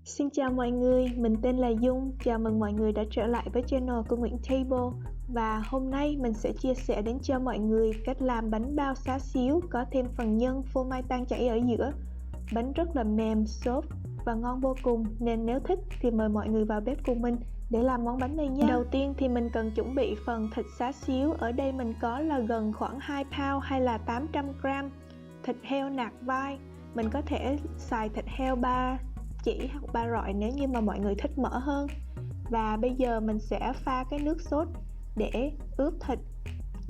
Xin chào mọi người, mình tên là Dung. Chào mừng mọi người đã trở lại với channel của Nguyễn Table. Và hôm nay mình sẽ chia sẻ đến cho mọi người cách làm bánh bao xá xíu có thêm phần nhân phô mai tan chảy ở giữa. Bánh rất là mềm, xốp và ngon vô cùng, nên nếu thích thì mời mọi người vào bếp cùng mình để làm món bánh này nha. Đầu tiên thì mình cần chuẩn bị phần thịt xá xíu. Ở đây mình có là gần khoảng 2 pound hay là 800 gram thịt heo nạc vai. Mình có thể xài thịt heo 3 chỉ hoặc 3 rọi nếu như mà mọi người thích mỡ hơn. Và bây giờ mình sẽ pha cái nước sốt để ướp thịt.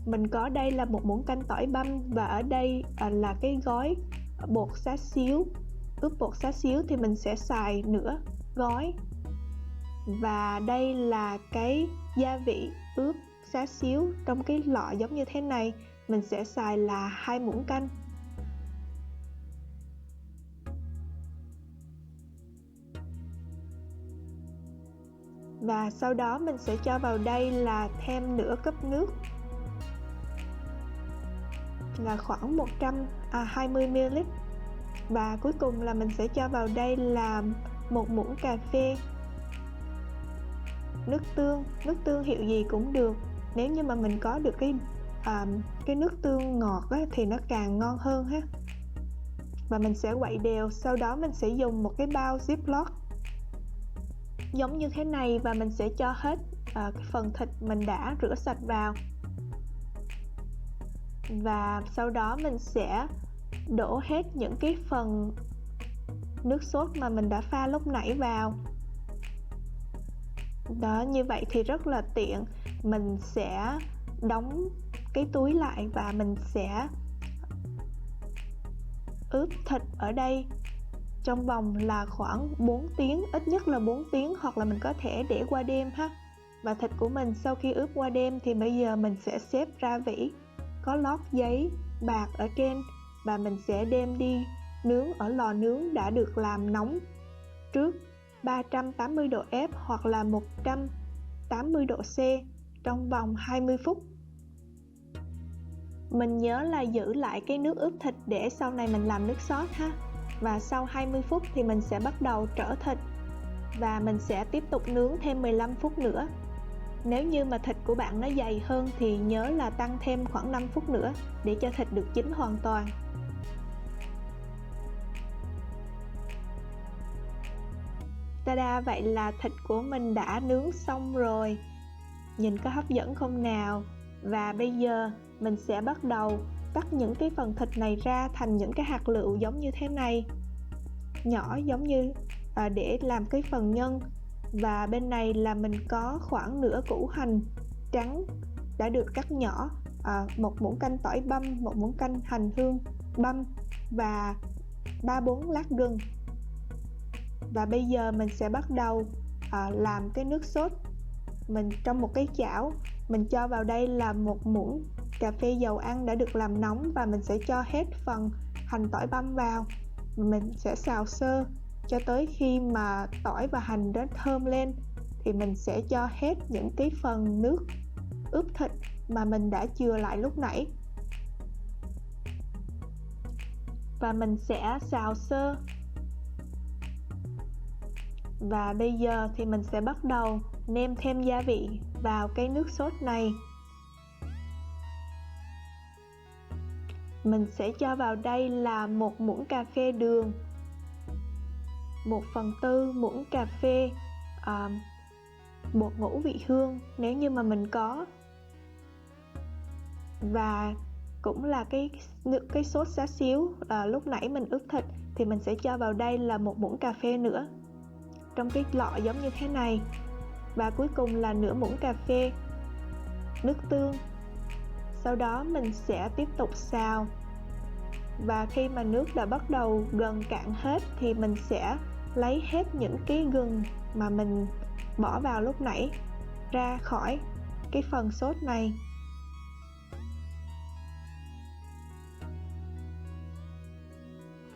Mình có đây là một muỗng canh tỏi băm, và ở đây là cái gói bột xá xíu. Ướp bột xá xíu thì mình sẽ xài nửa gói. Và đây là cái gia vị ướp xá xíu trong cái lọ giống như thế này, mình sẽ xài là 2 muỗng canh. Và sau đó mình sẽ cho vào đây là thêm nửa cốc nước, là khoảng 120ml. Và cuối cùng là mình sẽ cho vào đây là 1 muỗng cà phê nước tương. Nước tương hiệu gì cũng được, nếu như mà mình có được cái nước tương ngọt á, thì nó càng ngon hơn ha. Và mình sẽ quậy đều. Sau đó mình sẽ dùng một cái bao Ziploc giống như thế này, và mình sẽ cho hết cái phần thịt mình đã rửa sạch vào. Và sau đó mình sẽ đổ hết những cái phần nước sốt mà mình đã pha lúc nãy vào. Đó, như vậy thì rất là tiện. Mình sẽ đóng cái túi lại và mình sẽ ướp thịt ở đây trong vòng là khoảng 4 tiếng, ít nhất là 4 tiếng, hoặc là mình có thể để qua đêm ha. Và thịt của mình sau khi ướp qua đêm thì bây giờ mình sẽ xếp ra vỉ có lót giấy bạc ở trên, và mình sẽ đem đi nướng ở lò nướng đã được làm nóng trước 380 độ F hoặc là 180 độ C trong vòng 20 phút. Mình nhớ là giữ lại cái nước ướp thịt để sau này mình làm nước sốt ha. Và sau 20 phút thì mình sẽ bắt đầu trở thịt, và mình sẽ tiếp tục nướng thêm 15 phút nữa. Nếu như mà thịt của bạn nó dày hơn thì nhớ là tăng thêm khoảng 5 phút nữa để cho thịt được chín hoàn toàn. Ta-da, vậy là thịt của mình đã nướng xong rồi. Nhìn có hấp dẫn không nào? Và bây giờ mình sẽ bắt đầu cắt những cái phần thịt này ra thành những cái hạt lựu giống như thế này, nhỏ giống như để làm cái phần nhân. Và bên này là mình có khoảng nửa củ hành trắng đã được cắt nhỏ, 1 muỗng canh tỏi băm, 1 muỗng canh hành hương băm và 3-4 lát gừng. Và bây giờ mình sẽ bắt đầu làm cái nước sốt. Mình trong một cái chảo mình cho vào đây là 1 muỗng cà phê dầu ăn đã được làm nóng, và mình sẽ cho hết phần hành tỏi băm vào. Mình sẽ xào sơ cho tới khi mà tỏi và hành nó thơm lên thì mình sẽ cho hết những cái phần nước ướp thịt mà mình đã chừa lại lúc nãy, và mình sẽ xào sơ. Và bây giờ thì mình sẽ bắt đầu nêm thêm gia vị vào cái nước sốt này. Mình sẽ cho vào đây là 1 muỗng cà phê đường, 1/4 muỗng cà phê bột ngũ vị hương nếu như mà mình có, và cũng là cái sốt xá xíu lúc nãy mình ướp thịt thì mình sẽ cho vào đây là 1 muỗng cà phê nữa trong cái lọ giống như thế này. Và cuối cùng là nửa muỗng cà phê nước tương. Sau đó mình sẽ tiếp tục xào, và khi mà nước đã bắt đầu gần cạn hết thì mình sẽ lấy hết những cái gừng mà mình bỏ vào lúc nãy ra khỏi cái phần sốt này.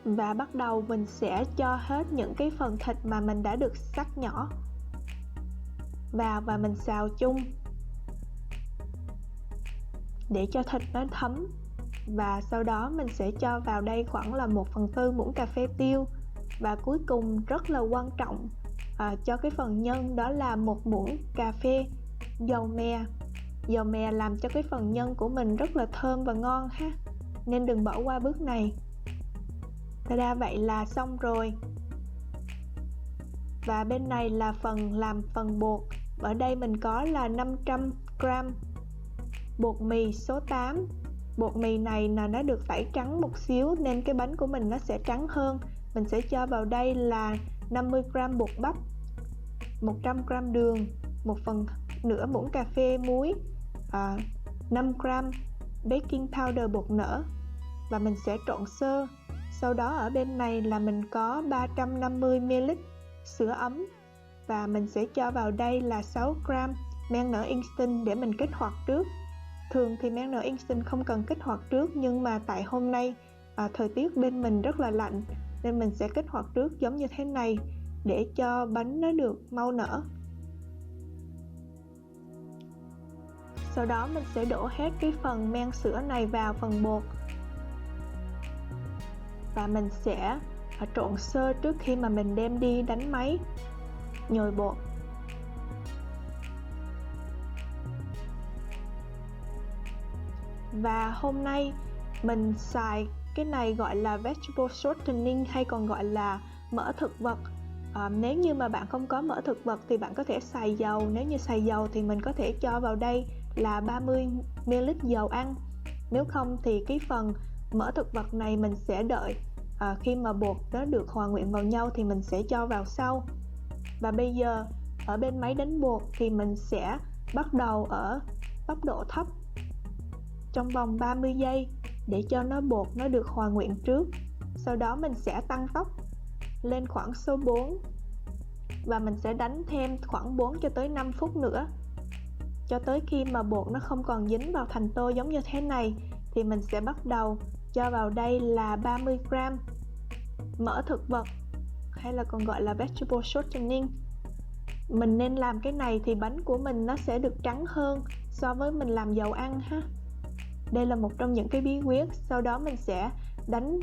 Và bắt đầu mình sẽ cho hết những cái phần thịt mà mình đã được cắt nhỏ vào, và mình xào chung để cho thịt nó thấm. Và sau đó mình sẽ cho vào đây khoảng là 1/4 muỗng cà phê tiêu Và cuối cùng rất là quan trọng cho cái phần nhân, đó là 1 muỗng cà phê dầu mè. Dầu mè làm cho cái phần nhân của mình rất là thơm và ngon ha, nên đừng bỏ qua bước này. Ta-da, vậy là xong rồi. Và bên này là làm phần bột. Ở đây mình có là 500g bột mì số 8. Bột mì này là nó được tẩy trắng một xíu nên cái bánh của mình nó sẽ trắng hơn. Mình sẽ cho vào đây là 50g bột bắp, 100g đường, 1/2 muỗng cà phê muối, 5g baking powder bột nở, và mình sẽ trộn sơ. Sau đó ở bên này là mình có 350ml sữa ấm, và mình sẽ cho vào đây là 6g men nở instant để mình kích hoạt trước. Thường thì men nở instant không cần kích hoạt trước, nhưng mà tại hôm nay thời tiết bên mình rất là lạnh nên mình sẽ kích hoạt trước giống như thế này để cho bánh nó được mau nở. Sau đó mình sẽ đổ hết cái phần men sữa này vào phần bột, và mình sẽ trộn sơ trước khi mà mình đem đi đánh máy nhồi bột. Và hôm nay mình xài cái này gọi là vegetable shortening, hay còn gọi là mỡ thực vật. Nếu như mà bạn không có mỡ thực vật thì bạn có thể xài dầu. Nếu như xài dầu thì mình có thể cho vào đây là 30ml dầu ăn. Nếu không thì cái phần mỡ thực vật này mình sẽ đợi khi mà bột nó được hòa quyện vào nhau thì mình sẽ cho vào sau. Và bây giờ ở bên máy đánh bột thì mình sẽ bắt đầu ở tốc độ thấp trong vòng 30 giây để cho bột nó được hòa quyện trước. Sau đó mình sẽ tăng tốc lên khoảng số 4, và mình sẽ đánh thêm khoảng 4 cho tới 5 phút nữa, cho tới khi mà bột nó không còn dính vào thành tô giống như thế này. Thì mình sẽ bắt đầu cho vào đây là 30g mỡ thực vật, hay là còn gọi là vegetable shortening. Mình nên làm cái này thì bánh của mình nó sẽ được trắng hơn so với mình làm dầu ăn ha. Đây là một trong những cái bí quyết. Sau đó mình sẽ đánh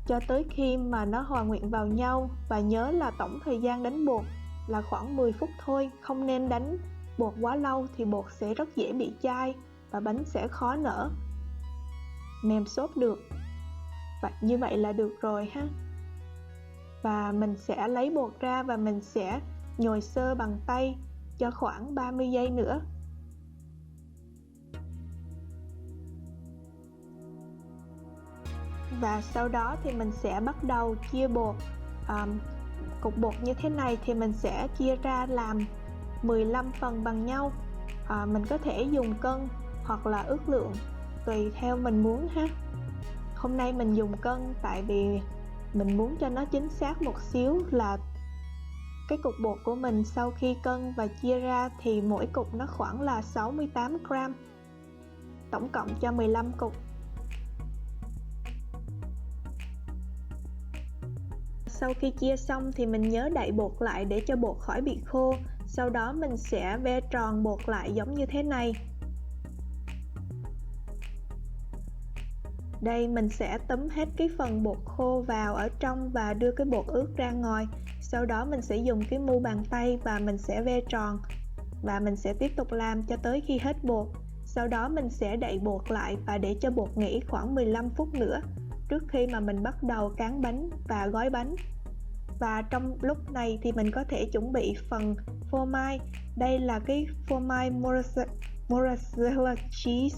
cho tới khi mà nó hòa quyện vào nhau, và nhớ là tổng thời gian đánh bột là khoảng 10 phút thôi, không nên đánh bột quá lâu thì bột sẽ rất dễ bị chai và bánh sẽ khó nở, mềm xốp được. Và như vậy là được rồi ha. Và mình sẽ lấy bột ra và mình sẽ nhồi sơ bằng tay cho khoảng 30 giây nữa. Và sau đó thì mình sẽ bắt đầu chia bột. Cục bột như thế này thì mình sẽ chia ra làm 15 phần bằng nhau. Mình có thể dùng cân hoặc là ước lượng tùy theo mình muốn ha. Hôm nay mình dùng cân tại vì mình muốn cho nó chính xác một xíu, là cái cục bột của mình sau khi cân và chia ra thì mỗi cục nó khoảng là 68g, tổng cộng cho 15 cục. Sau khi chia xong thì mình nhớ đậy bột lại để cho bột khỏi bị khô. Sau đó mình sẽ ve tròn bột lại giống như thế này. Đây mình sẽ tấm hết cái phần bột khô vào ở trong và đưa cái bột ướt ra ngoài. Sau đó mình sẽ dùng cái mu bàn tay và mình sẽ ve tròn, và mình sẽ tiếp tục làm cho tới khi hết bột. Sau đó mình sẽ đậy bột lại và để cho bột nghỉ khoảng 15 phút nữa trước khi mà mình bắt đầu cán bánh và gói bánh. Và trong lúc này thì mình có thể chuẩn bị phần phô mai. Đây là cái phô mai mozzarella cheese.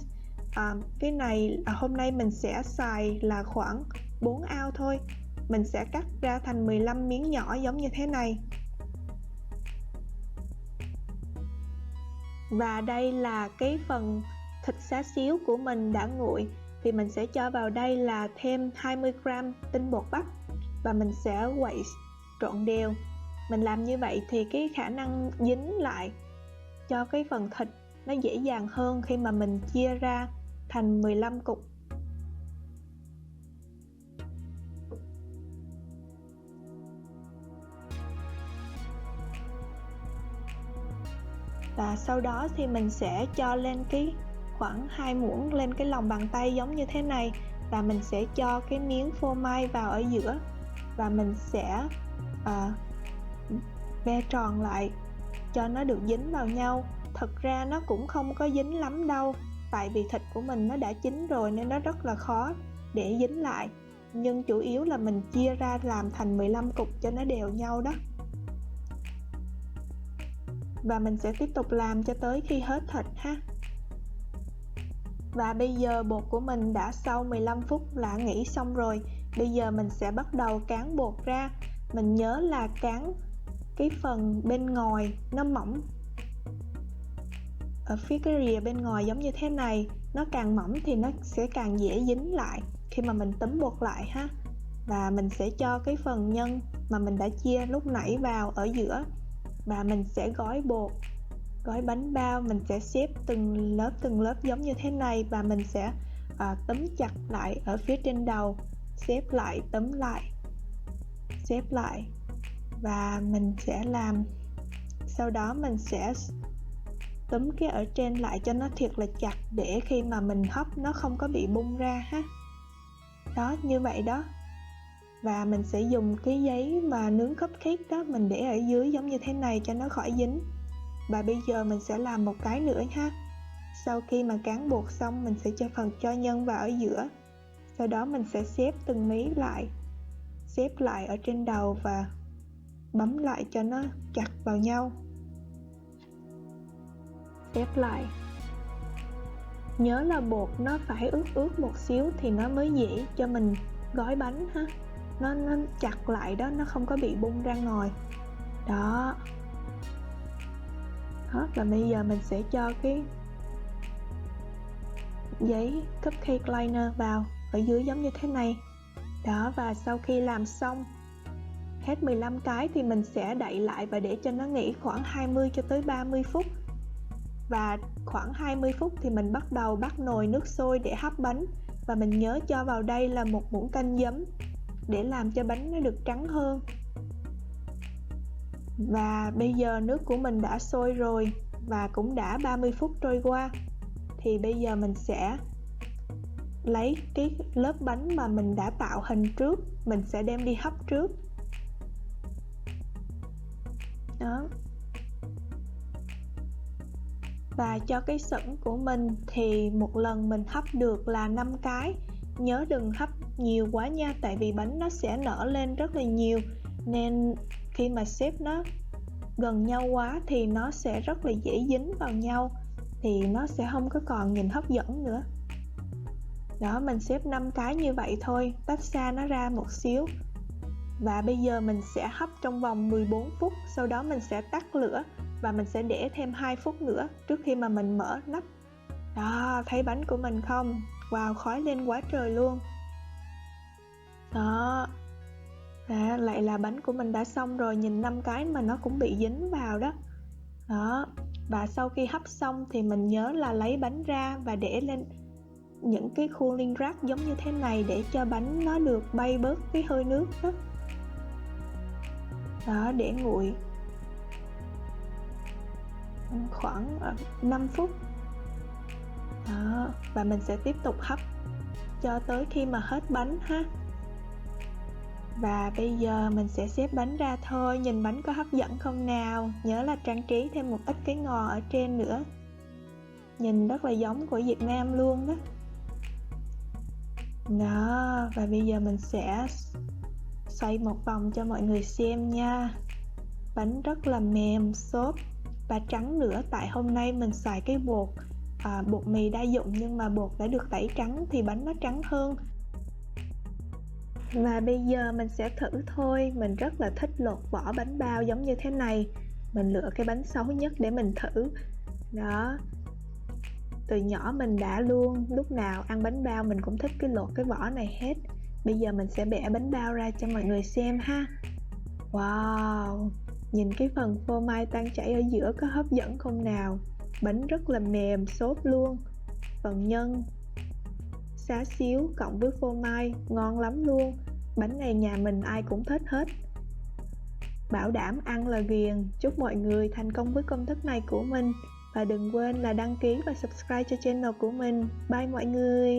Cái này hôm nay mình sẽ xài là khoảng 4 ounce thôi. Mình sẽ cắt ra thành 15 miếng nhỏ giống như thế này. Và đây là cái phần thịt xá xíu của mình đã nguội, thì mình sẽ cho vào đây là thêm 20g tinh bột bắp, và mình sẽ quậy trộn đều. Mình làm như vậy thì cái khả năng dính lại cho cái phần thịt nó dễ dàng hơn khi mà mình chia ra thành 15 cục. Và sau đó thì mình sẽ cho lên cái khoảng 2 muỗng lên cái lòng bàn tay giống như thế này, và mình sẽ cho cái miếng phô mai vào ở giữa và mình sẽ ve tròn lại cho nó được dính vào nhau. Thật ra nó cũng không có dính lắm đâu, tại vì thịt của mình nó đã chín rồi nên nó rất là khó để dính lại, nhưng chủ yếu là mình chia ra làm thành 15 cục cho nó đều nhau đó. Và mình sẽ tiếp tục làm cho tới khi hết thịt ha. Và bây giờ bột của mình đã sau 15 phút là nghỉ xong rồi. Bây giờ mình sẽ bắt đầu cán bột ra. Mình nhớ là cán cái phần bên ngoài nó mỏng, ở phía cái rìa bên ngoài giống như thế này. Nó càng mỏng thì nó sẽ càng dễ dính lại khi mà mình túm bột lại ha. Và mình sẽ cho cái phần nhân mà mình đã chia lúc nãy vào ở giữa, và mình sẽ gói bột, gói bánh bao. Mình sẽ xếp từng lớp giống như thế này, và mình sẽ túm chặt lại ở phía trên đầu, xếp lại, túm lại, xếp lại, và mình sẽ làm. Sau đó mình sẽ túm cái ở trên lại cho nó thiệt là chặt, để khi mà mình hấp nó không có bị bung ra ha. Đó, như vậy đó. Và mình sẽ dùng cái giấy mà nướng cupcake đó, mình để ở dưới giống như thế này cho nó khỏi dính. Và bây giờ mình sẽ làm một cái nữa ha. Sau khi mà cán bột xong, mình sẽ cho nhân vào ở giữa. Sau đó mình sẽ xếp từng mí lại, xếp lại ở trên đầu và bấm lại cho nó chặt vào nhau. Xếp lại. Nhớ là bột nó phải ướt một xíu thì nó mới dễ cho mình gói bánh ha. Nó chặt lại đó, nó không có bị bung ra ngoài. Đó. Đó, và bây giờ mình sẽ cho cái giấy cupcake liner vào ở dưới giống như thế này. Đó, và sau khi làm xong hết 15 cái thì mình sẽ đậy lại và để cho nó nghỉ khoảng 20 cho tới 30 phút. Và khoảng 20 phút thì mình bắt đầu bắt nồi nước sôi để hấp bánh. Và mình nhớ cho vào đây là một muỗng canh giấm để làm cho bánh nó được trắng hơn. Và bây giờ nước của mình đã sôi rồi và cũng đã 30 phút trôi qua. Thì bây giờ mình sẽ lấy cái lớp bánh mà mình đã tạo hình trước, mình sẽ đem đi hấp trước. Đó. Và cho cái sửng của mình thì một lần mình hấp được là 5 cái. Nhớ đừng hấp nhiều quá nha, tại vì bánh nó sẽ nở lên rất là nhiều, nên khi mà xếp nó gần nhau quá thì nó sẽ rất là dễ dính vào nhau, thì nó sẽ không có còn nhìn hấp dẫn nữa. Đó, mình xếp 5 cái như vậy thôi, tách xa nó ra một xíu. Và bây giờ mình sẽ hấp trong vòng 14 phút, sau đó mình sẽ tắt lửa và mình sẽ để thêm 2 phút nữa trước khi mà mình mở nắp. Đó, thấy bánh của mình không? Wow, khói lên quá trời luôn. Đó. Lại là bánh của mình đã xong rồi, nhìn 5 cái mà nó cũng bị dính vào đó. Đó. Và sau khi hấp xong thì mình nhớ là lấy bánh ra và để lên những cái cooling rack giống như thế này để cho bánh nó được bay bớt cái hơi nước đó. Đó, để nguội khoảng 5 phút. Đó, và mình sẽ tiếp tục hấp cho tới khi mà hết bánh ha. Và bây giờ mình sẽ xếp bánh ra thôi. Nhìn bánh có hấp dẫn không nào? Nhớ là trang trí thêm một ít cái ngò ở trên nữa. Nhìn rất là giống của Việt Nam luôn đó. Đó, và bây giờ mình sẽ xoay một vòng cho mọi người xem nha. Bánh rất là mềm, xốp và trắng nữa. Tại hôm nay mình xài cái bột mì đa dụng, nhưng mà bột đã được tẩy trắng thì bánh nó trắng hơn. Và bây giờ mình sẽ thử thôi. Mình rất là thích lột vỏ bánh bao giống như thế này. Mình lựa cái bánh xấu nhất để mình thử. Đó. Từ nhỏ mình đã luôn, lúc nào ăn bánh bao mình cũng thích cái lột cái vỏ này hết. Bây giờ mình sẽ bẻ bánh bao ra cho mọi người xem ha. Wow, nhìn cái phần phô mai tan chảy ở giữa có hấp dẫn không nào? Bánh rất là mềm, xốp luôn. Phần nhân, xá xíu cộng với phô mai, ngon lắm luôn. Bánh này nhà mình ai cũng thích hết. Bảo đảm ăn là ghiền. Chúc mọi người thành công với công thức này của mình. Và đừng quên là đăng ký và subscribe cho channel của mình. Bye mọi người.